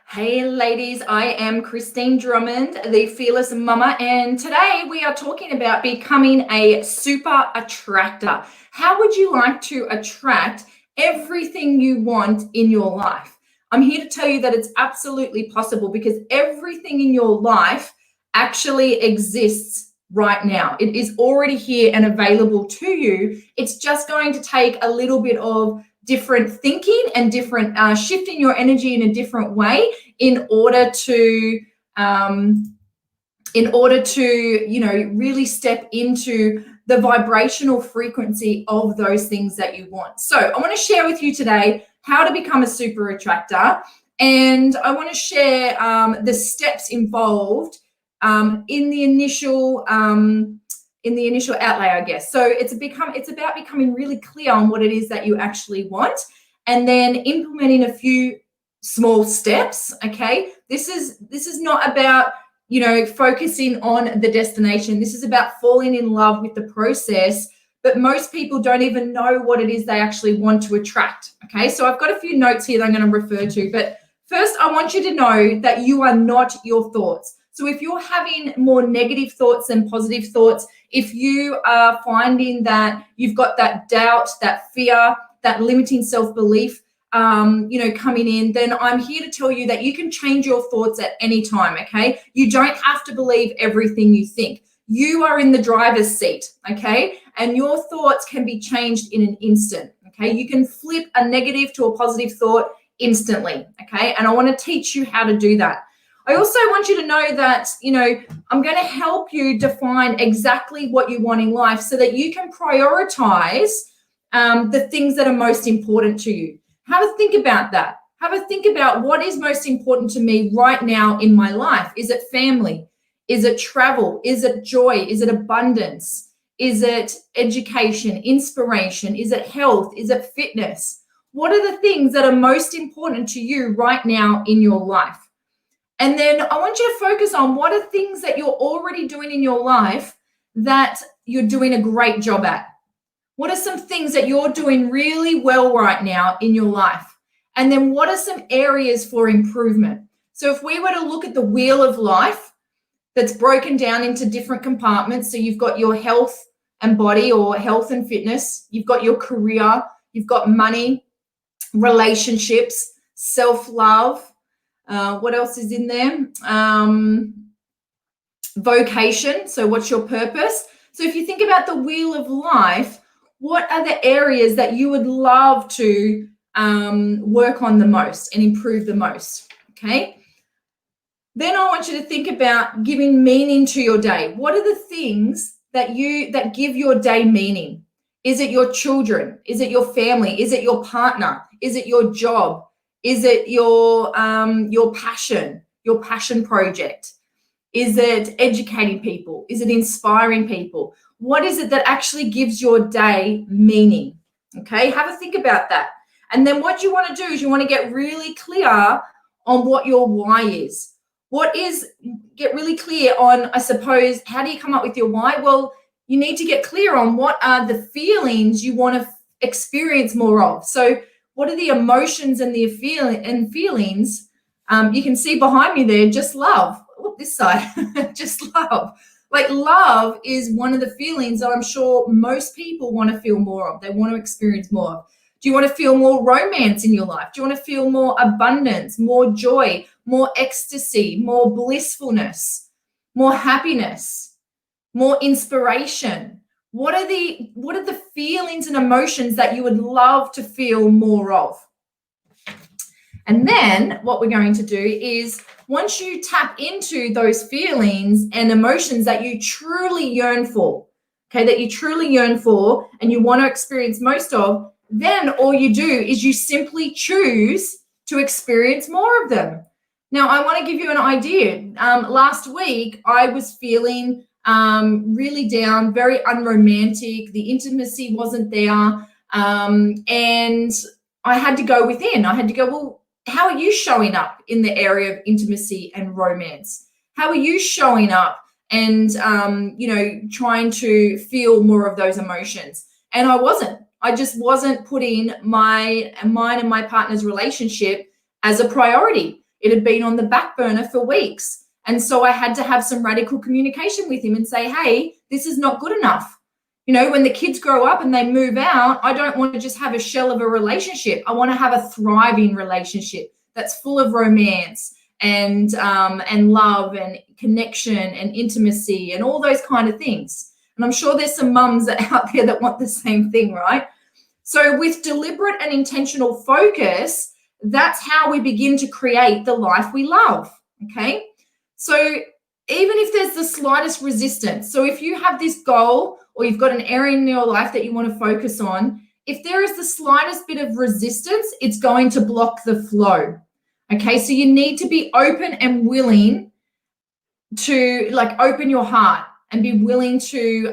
Hey ladies, I am Christine Drummond, the Fearless Mama, and today we are talking about becoming a super attractor. How would you like to attract everything you want in your life? I'm here to tell you that it's absolutely possible because everything in your life actually exists right now. It is already here and available to you. It's just going to take a little bit of different thinking and different shifting your energy in a different way in order to really step into the vibrational frequency of those things that you want. So I want to share with you today how to become a super attractor, and I want to share the steps involved in the initial outlay, I guess. So it's about becoming really clear on what it is that you actually want, and then implementing a few small steps. Okay, this is not about focusing on the destination. This is about falling in love with the process. But most people don't even know what it is they actually want to attract. Okay, so I've got a few notes here that I'm going to refer to. But first, I want you to know that you are not your thoughts. So if you're having more negative thoughts than positive thoughts, if you are finding that you've got that doubt, that fear, that limiting self-belief, coming in, then I'm here to tell you that you can change your thoughts at any time, okay? You don't have to believe everything you think. You are in the driver's seat, okay? And your thoughts can be changed in an instant, okay? You can flip a negative to a positive thought instantly, okay? And I want to teach you how to do that. I also want you to know that, I'm going to help you define exactly what you want in life so that you can prioritize the things that are most important to you. Have a think about that. Have a think about what is most important to me right now in my life. Is it family? Is it travel? Is it joy? Is it abundance? Is it education, inspiration? Is it health? Is it fitness? What are the things that are most important to you right now in your life? And then I want you to focus on what are things that you're already doing in your life that you're doing a great job at. What are some things that you're doing really well right now in your life? And then what are some areas for improvement? So if we were to look at the wheel of life that's broken down into different compartments, so you've got your health and body, or health and fitness, you've got your career, you've got money, relationships, self-love, what else is in there? Vocation, so what's your purpose? So if you think about the wheel of life, what are the areas that you would love to work on the most and improve the most, okay? Then I want you to think about giving meaning to your day. What are the things that give your day meaning? Is it your children? Is it your family? Is it your partner? Is it your job? Is it your passion project? Is it educating people? Is it inspiring people? What is it that actually gives your day meaning? Okay, have a think about that. And then what you want to do is you want to get really clear on what your why is. Get really clear on, I suppose, how do you come up with your why? Well, you need to get clear on what are the feelings you want to experience more of. So what are the emotions and the feelings? You can see behind me there, just love. Oh, this side, just love. Like, love is one of the feelings that I'm sure most people want to feel more of. They want to experience more of. Do you want to feel more romance in your life? Do you want to feel more abundance, more joy, more ecstasy, more blissfulness, more happiness, more inspiration? What are the feelings and emotions that you would love to feel more of? And then what we're going to do is, once you tap into those feelings and emotions that you truly yearn for, okay, that you truly yearn for and you want to experience most of, then all you do is you simply choose to experience more of them. Now, I want to give you an idea. Last week, I was feeling really down, very unromantic. The intimacy wasn't there. And I had to go within. I had to go, well, how are you showing up in the area of intimacy and romance? How are you showing up and, trying to feel more of those emotions? And I just wasn't putting mine and my partner's relationship as a priority. It had been on the back burner for weeks. And so I had to have some radical communication with him and say, hey, this is not good enough. When the kids grow up and they move out, I don't want to just have a shell of a relationship. I want to have a thriving relationship that's full of romance and love and connection and intimacy and all those kind of things. And I'm sure there's some mums out there that want the same thing, right? So with deliberate and intentional focus, that's how we begin to create the life we love, okay? So even if there's the slightest resistance, so if you have this goal or you've got an area in your life that you want to focus on, if there is the slightest bit of resistance, it's going to block the flow, okay? So you need to be open and willing to open your heart and be willing to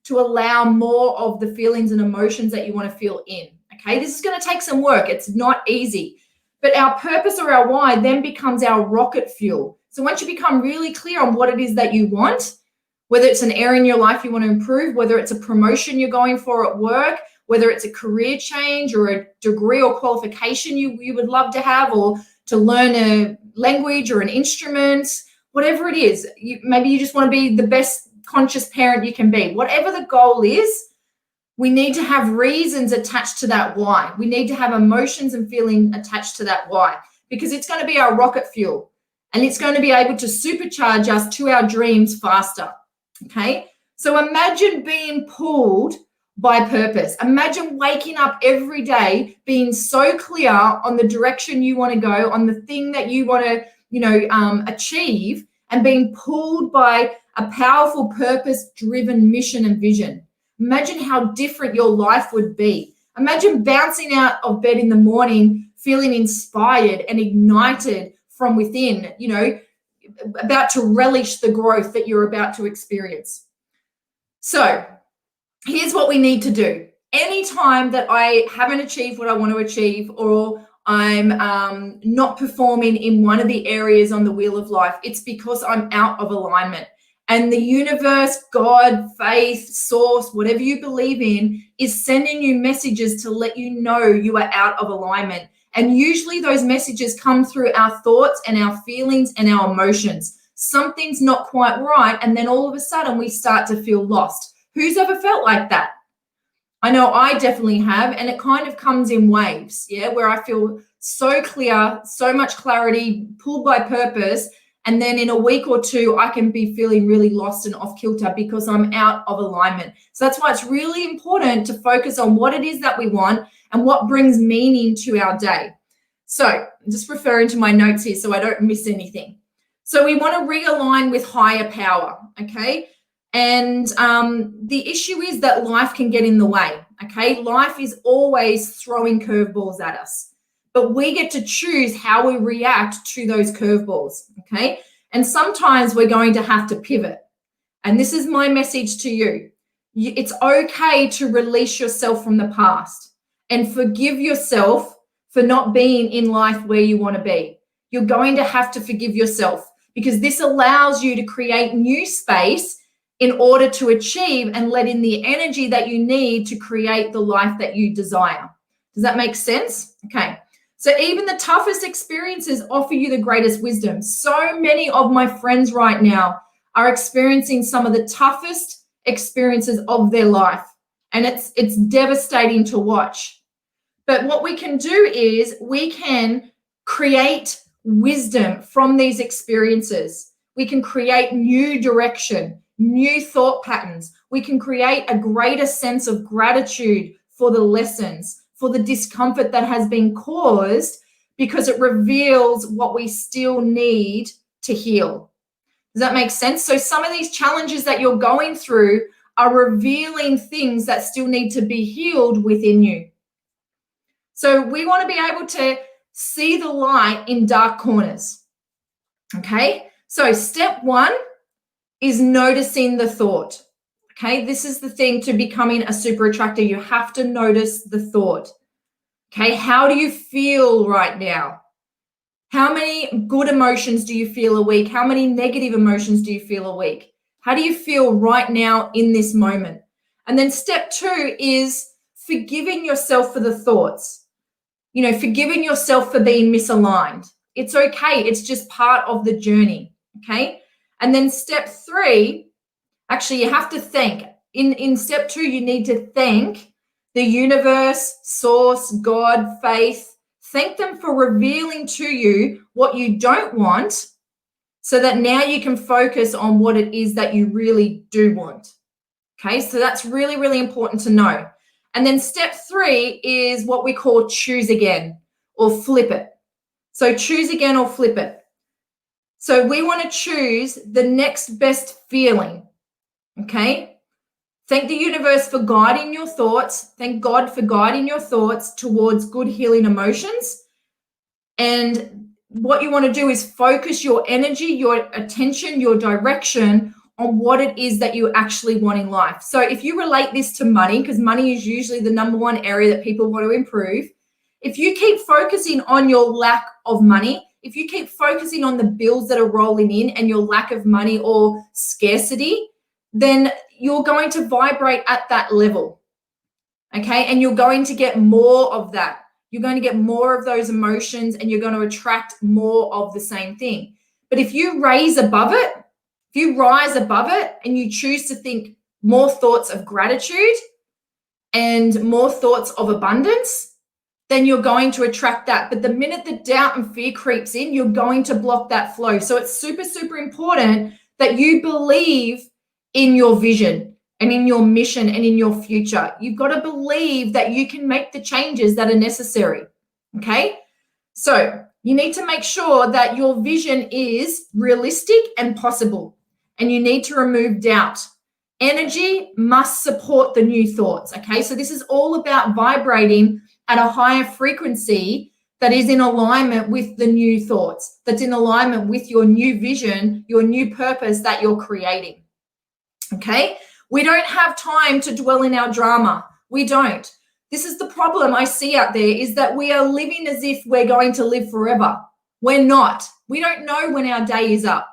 allow more of the feelings and emotions that you want to feel in, okay? This is going to take some work. It's not easy. But our purpose or our why then becomes our rocket fuel. So once you become really clear on what it is that you want, whether it's an area in your life you want to improve, whether it's a promotion you're going for at work, whether it's a career change or a degree or qualification you would love to have, or to learn a language or an instrument, whatever it is, maybe you just want to be the best conscious parent you can be. Whatever the goal is, we need to have reasons attached to that why. We need to have emotions and feeling attached to that why, because it's going to be our rocket fuel and it's going to be able to supercharge us to our dreams faster, okay? So imagine being pulled by purpose. Imagine waking up every day being so clear on the direction you want to go, on the thing that you want to, achieve, and being pulled by a powerful purpose-driven mission and vision. Imagine how different your life would be. Imagine bouncing out of bed in the morning, feeling inspired and ignited from within, about to relish the growth that you're about to experience. So here's what we need to do. Anytime that I haven't achieved what I want to achieve, or I'm not performing in one of the areas on the wheel of life, it's because I'm out of alignment. And the universe, God, faith, source, whatever you believe in, is sending you messages to let you know you are out of alignment. And usually those messages come through our thoughts and our feelings and our emotions. Something's not quite right, and then all of a sudden we start to feel lost. Who's ever felt like that? I know I definitely have, and it kind of comes in waves, where I feel so clear, so much clarity, pulled by purpose, and then in a week or two, I can be feeling really lost and off kilter because I'm out of alignment. So that's why it's really important to focus on what it is that we want and what brings meaning to our day. So I'm just referring to my notes here so I don't miss anything. So we want to realign with higher power, okay? And the issue is that life can get in the way, okay? Life is always throwing curveballs at us, but we get to choose how we react to those curveballs, okay? And sometimes we're going to have to pivot. And this is my message to you. It's okay to release yourself from the past and forgive yourself for not being in life where you want to be. You're going to have to forgive yourself, because this allows you to create new space in order to achieve and let in the energy that you need to create the life that you desire. Does that make sense? Okay. So even the toughest experiences offer you the greatest wisdom. So many of my friends right now are experiencing some of the toughest experiences of their life, and it's devastating to watch. But what we can do is we can create wisdom from these experiences. We can create new direction, new thought patterns. We can create a greater sense of gratitude for the lessons, for the discomfort that has been caused, because it reveals what we still need to heal. Does that make sense? So some of these challenges that you're going through are revealing things that still need to be healed within you. So we want to be able to see the light in dark corners. Okay? So step one is noticing the thought. Okay? This is the thing to becoming a super attractor. You have to notice the thought. Okay? How do you feel right now? How many good emotions do you feel a week? How many negative emotions do you feel a week? How do you feel right now in this moment? And then step two is forgiving yourself for the thoughts. Forgiving yourself for being misaligned. It's okay. It's just part of the journey. Okay. And then step 3, actually, you have to thank. In step 2, you need to thank the universe, source, God, faith. Thank them for revealing to you what you don't want, so that now you can focus on what it is that you really do want. Okay, so that's really, really important to know. And then step 3 is what we call choose again or flip it. So choose again or flip it. So we want to choose the next best feeling. Okay. Thank the universe for guiding your thoughts. Thank God for guiding your thoughts towards good healing emotions. And what you want to do is focus your energy, your attention, your direction on what it is that you actually want in life. So if you relate this to money, because money is usually the number one area that people want to improve, if you keep focusing on your lack of money, if you keep focusing on the bills that are rolling in and your lack of money or scarcity, then you're going to vibrate at that level. Okay, and you're going to get more of that. You're going to get more of those emotions and you're going to attract more of the same thing. But if you raise above it, if you rise above it and you choose to think more thoughts of gratitude and more thoughts of abundance, then you're going to attract that. But the minute the doubt and fear creeps in, you're going to block that flow. So it's super, super important that you believe in your vision and in your mission and in your future. You've got to believe that you can make the changes that are necessary. Okay? So you need to make sure that your vision is realistic and possible. And you need to remove doubt. Energy must support the new thoughts. Okay? So this is all about vibrating at a higher frequency that is in alignment with the new thoughts, that's in alignment with your new vision, your new purpose that you're creating. Okay? We don't have time to dwell in our drama. We don't. This is the problem I see out there, is that we are living as if we're going to live forever. We're not. We don't know when our day is up.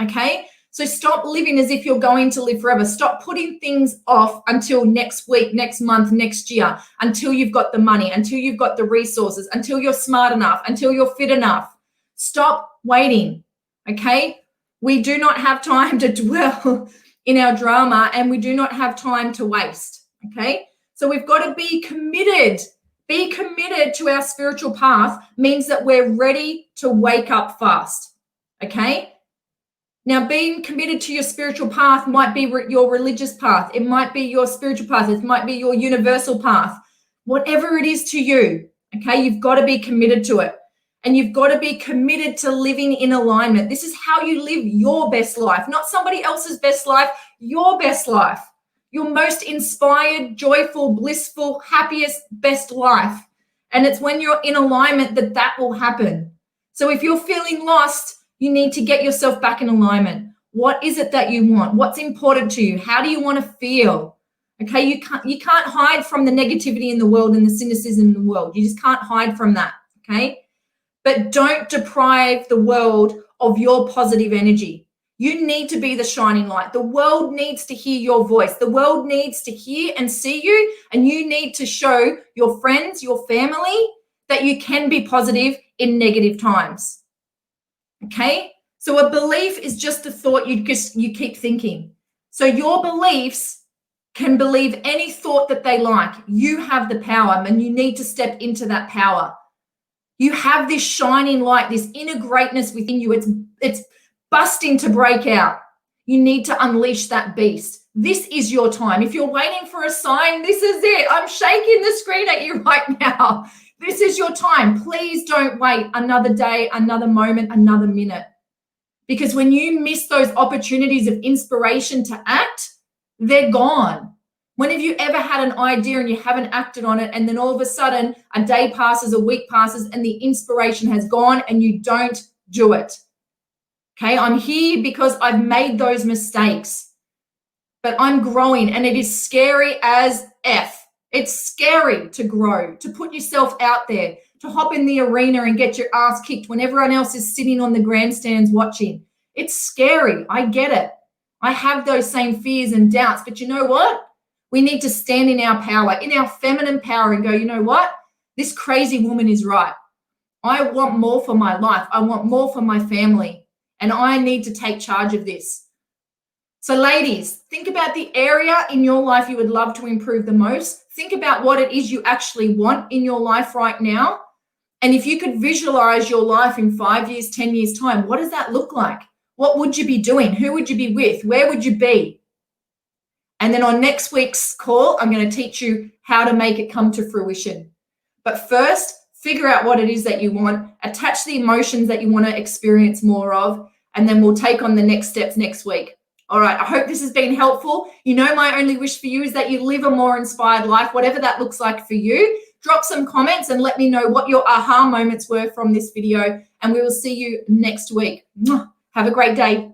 Okay? So stop living as if you're going to live forever. Stop putting things off until next week, next month, next year, until you've got the money, until you've got the resources, until you're smart enough, until you're fit enough. Stop waiting. Okay? We do not have time to dwell in our drama, and we do not have time to waste. Okay? So we've got to be committed. Be committed to our spiritual path means that we're ready to wake up fast. Okay? Now, being committed to your spiritual path might be your religious path. It might be your spiritual path. It might be your universal path. Whatever it is to you, okay, you've got to be committed to it. And you've got to be committed to living in alignment. This is how you live your best life, not somebody else's best life, your best life, your most inspired, joyful, blissful, happiest, best life. And it's when you're in alignment that that will happen. So if you're feeling lost, you need to get yourself back in alignment. What is it that you want? What's important to you? How do you want to feel? Okay, you can't hide from the negativity in the world and the cynicism in the world. You just can't hide from that, okay? But don't deprive the world of your positive energy. You need to be the shining light. The world needs to hear your voice. The world needs to hear and see you, and you need to show your friends, your family, that you can be positive in negative times. Okay, so a belief is just a thought you keep thinking. So your beliefs can believe any thought that they like. You have the power, and you need to step into that power. You have this shining light, this inner greatness within you. It's busting to break out. You need to unleash that beast. This is your time. If you're waiting for a sign, this is it. I'm shaking the screen at you right now. This is your time. Please don't wait another day, another moment, another minute. Because when you miss those opportunities of inspiration to act, they're gone. When have you ever had an idea and you haven't acted on it, and then all of a sudden a day passes, a week passes, and the inspiration has gone and you don't do it? Okay, I'm here because I've made those mistakes, but I'm growing, and it is scary as F. It's scary to grow, to put yourself out there, to hop in the arena and get your ass kicked when everyone else is sitting on the grandstands watching. It's scary. I get it. I have those same fears and doubts, but you know what? We need to stand in our power, in our feminine power, and go, you know what? This crazy woman is right. I want more for my life. I want more for my family. And I need to take charge of this. So ladies, think about the area in your life you would love to improve the most. Think about what it is you actually want in your life right now. And if you could visualize your life in 5 years, 10 years time, what does that look like? What would you be doing? Who would you be with? Where would you be? And then on next week's call, I'm going to teach you how to make it come to fruition. But first, figure out what it is that you want, attach the emotions that you want to experience more of, and then we'll take on the next steps next week. All right, I hope this has been helpful. You know, my only wish for you is that you live a more inspired life, whatever that looks like for you. Drop some comments and let me know what your aha moments were from this video, and we will see you next week. Have a great day.